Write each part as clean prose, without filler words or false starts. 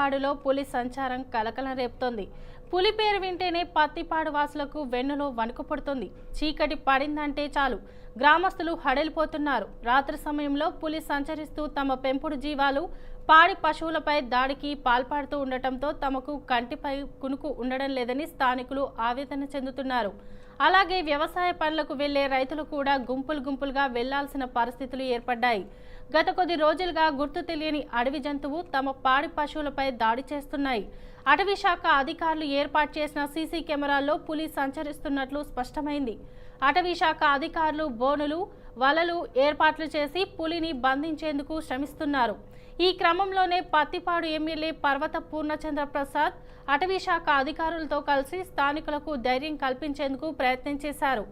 పాడులో పులి సంచారం కలకలం రేపుతోంది. పులి పేరు వింటేనే పత్తిపాడు వాసులకు వెన్నులో వణుకు పుడుతుంది. చీకటి పడిందంటే చాలు గ్రామస్తులు హడలిపోతున్నారు. రాత్రి సమయంలో పులి సంచరిస్తూ తమ పెంపుడు జీవాలు పాడి పశువులపై దాడికి పాల్పడుతూ ఉండటంతో తమకు కంటిపై కునుకు ఉండడం లేదని స్థానికులు ఆవేదన చెందుతున్నారు. అలాగే వ్యవసాయ పనులకు వెళ్లే రైతులు కూడా గుంపులుగా వెళ్లాల్సిన పరిస్థితులు ఏర్పడ్డాయి. గత కొద్ది రోజులుగా గుర్తు తెలియని అడవి జంతువు తమ పాడి పశువులపై దాడి చేస్తున్నాయి. అటవీ శాఖ అధికారులు ఏర్పాటు చేసిన సీసీ కెమెరాల్లో పులి సంచరిస్తున్నట్లు స్పష్టమైంది. అటవీ శాఖ అధికారులు బోనులు, వలలు ఏర్పాట్లు చేసి పులిని బంధించేందుకు శ్రమిస్తున్నారు. ఈ క్రమంలోనే పత్తిపాడు ఎమ్మెల్యే పర్వత పూర్ణచంద్ర ప్రసాద్ అటవీ శాఖ అధికారులతో కలిసి స్థానికులకు ధైర్యం కల్పించేందుకు ప్రయత్నం చేశారు.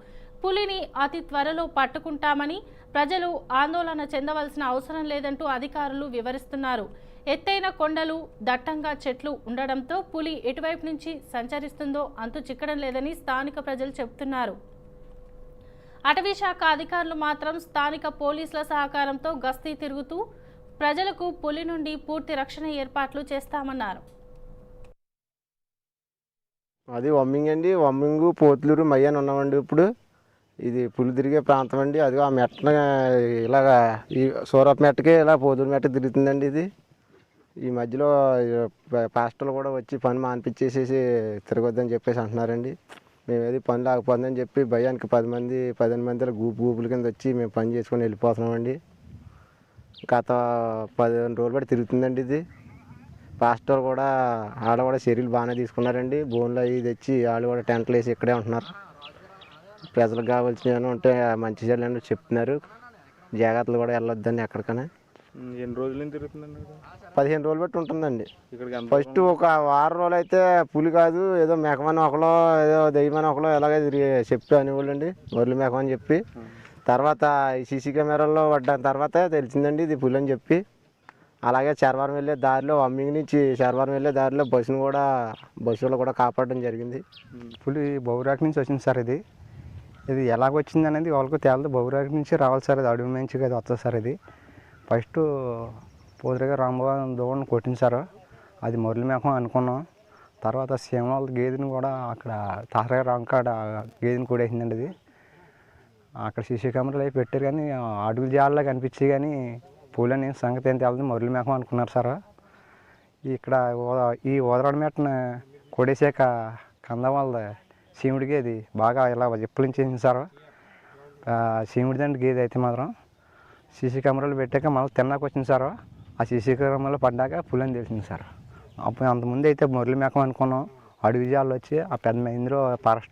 పులిని అతి త్వరలో పట్టుకుంటామని, ప్రజలు ఆందోళన చెందవలసిన అవసరం లేదంటూ అధికారులు వివరిస్తున్నారు. ఎత్తైన కొండలు, దట్టంగా చెట్లు ఉండడంతో పులి ఎటువైపు నుంచి సంచరిస్తుందో అంతు చిక్కడం లేదని స్థానిక ప్రజలు చెబుతున్నారు. అటవీ శాఖ అధికారులు మాత్రం స్థానిక పోలీసుల సహకారంతో గస్తీ తిరుగుతూ ప్రజలకు పులి నుండి పూర్తి రక్షణ ఏర్పాట్లు చేస్తామన్నారు. అది వమ్మింగ్ అండి. వమ్మింగ్, పోతులూరు, మయ్యాన్ని ఉన్నామండి. ఇప్పుడు ఇది పులి తిరిగే ప్రాంతం అండి. అది ఆ మెట్టన ఇలాగా ఈ సూరప్ మెట్టకే ఇలా పోతులూరు మెట్ట తిరుగుతుందండి. ఇది ఈ మధ్యలో పాస్టర్లు కూడా వచ్చి పని మానిపించేసేసి తిరగొద్దని చెప్పేసి అంటున్నారండి. మేము ఏది పని లేకపోతుందని చెప్పి భయానికి 15 మంది గుంపుల కింద వచ్చి మేము పని చేసుకొని వెళ్ళిపోతున్నామండి. గత 15 రోజులు బట్టి తిరుగుతుందండి ఇది. పాస్టర్ కూడా ఆడ కూడా చర్యలు బాగానే తీసుకున్నారండి. బోన్లు అవి తెచ్చి వాళ్ళు కూడా టెంట్లు వేసి ఇక్కడే ఉంటున్నారు. ప్రజలకు కావాల్సినవి ఉంటే మంచి చేయాలని చెప్తున్నారు. జాగ్రత్తలు కూడా వెళ్ళొద్దని ఎక్కడికైనా. ఎన్ని రోజులు తిరుగుతుందండి? 15 రోజులు బట్టి ఉంటుందండి. ఫస్ట్ ఒక వారం రోజులు అయితే పులి కాదు, ఏదో మేకమని ఒకలో, ఏదో దెయ్యమని ఒకలో ఎలాగే చెప్పి అనేవాళ్ళండి, వరలు మేకమని చెప్పి. తర్వాత ఈ సీసీ కెమెరాల్లో పడ్డ తర్వాత తెలిసిందండి ఇది పులి అని చెప్పి. అలాగే చర్వారం వెళ్ళే దారిలో, వమ్మింగ్ నుంచి చర్వారం వెళ్ళే దారిలో బస్సులో కూడా కాపాడడం జరిగింది. పులి బౌరాకి నుంచి వచ్చింది సార్. ఇది ఎలాగొచ్చింది అనేది వాళ్ళకు తేలదు. బౌరాకి నుంచి రావాలి సార్. అది అడవి నుంచి అది వస్తుంది సార్. ఇది ఫస్ట్ పోతురుగా రాంబాబు దూడని కొట్టింది సార్. అది మురళి మేకం అనుకున్నాం. తర్వాత సీమల గేదెని కూడా అక్కడ తారగా రాంకాడ గేదెని కూడేసిందండి. ఇది అక్కడ సీసీ కెమెరాలు అవి పెట్టారు కానీ అడుగు జాలలో కనిపించి కానీ పూలు అనే సంగతి ఏం తెలియదు. మురళి మేకం అనుకున్నారు సార్. ఇక్కడ ఈ ఓదరాడు మేటను కొడేసాక కంద వాళ్ళ సీముడికి అది బాగా ఇలా విప్పలించేసింది సార్. సీముడిదండి గేదె అయితే మాత్రం సీసీ కెమెరాలు పెట్టాక మళ్ళీ తిన్నాక వచ్చింది సార్. ఆ సీసీ కెమెరాలో పడ్డాక పులి అని తెలిసింది సార్. అప్పుడు అంతకుముందు అయితే మురళి మేకం అనుకున్నాం. అడుగు జాలు వచ్చి ఆ పెద్ద ఇందులో ఫారెస్ట్